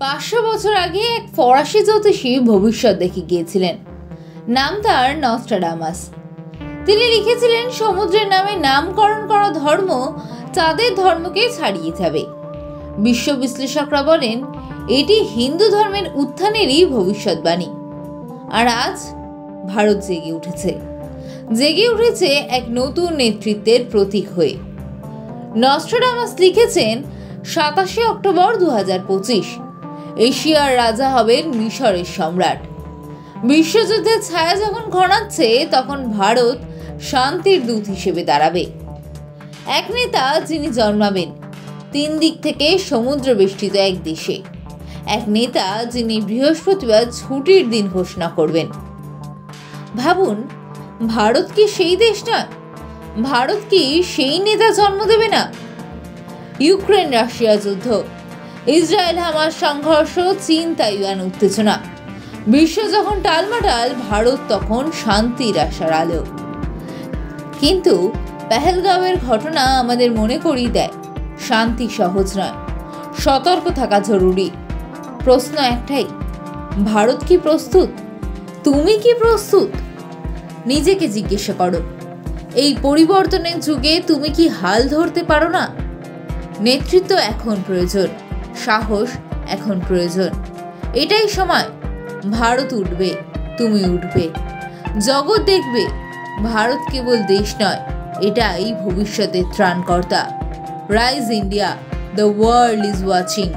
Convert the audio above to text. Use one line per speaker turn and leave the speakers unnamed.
500 বছর আগে এক ফরাসি জ্যোতিষী ভবিষ্যৎ দেখে গিয়েছিলেন। নাম তার নস্ট্রাডামাস। তিনি লিখেছিলেন সমুদ্রের নামে নামকরণ করা ধর্ম তাদের ধর্মকে ছাড়িয়ে যাবে। বিশ্ব বিশ্লেষকরা বলেন এটি হিন্দু ধর্মের উত্থানেরই ভবিষ্যৎবাণী। আর আজ ভারত জেগে উঠেছে এক নতুন নেতৃত্বের প্রতীক হয়ে। নস্ট্রাডামাস লিখেছেন 27 অক্টোবর 2025 এশিয়ার রাজা হবেন মিশরের সম্রাট। বিশ্বযুদ্ধের ছায়া যখন ঘনাচ্ছে তখন ভারত শান্তির দূত হিসেবে দাঁড়াবে। এক নেতা যিনি জন্মাবেন 3 দিক থেকে সমুদ্র বেষ্টিত এক দেশে। এক নেতা যিনি বৃহস্পতিবার ছুটির দিন ঘোষণা করবেন। ভাবুন, ভারত কি সেই দেশ নয়? ভারত কি সেই নেতা জন্ম দেবে না? ইউক্রেন রাশিয়া যুদ্ধ, ইসরায়েল হামাস সংঘর্ষ, চীন তাইওয়ান উত্তেজনা, বিশ্ব যখন টালমাটাল, ভারত তখন শান্তির আশার আলো। কিন্তু পেহেলগাঁওয়ের ঘটনা আমাদের মনে করিয়ে দেয় শান্তি সহজ নয়, সতর্ক থাকা জরুরি। প্রশ্ন একটাই, ভারত কি প্রস্তুত? তুমি কি প্রস্তুত? নিজেকে জিজ্ঞাসা করো, এই পরিবর্তনের যুগে তুমি কি হাল ধরতে পারো না? নেতৃত্ব এখন প্রয়োজন, সাহস এখন প্রয়োজন। এটাই সময়। ভারত উঠবে, তুমি উঠবে, জগৎ দেখবে ভারত কেবল দেশ নয়, এটাই ভবিষ্যতের ত্রাণকর্তা। Rise India, the world is watching.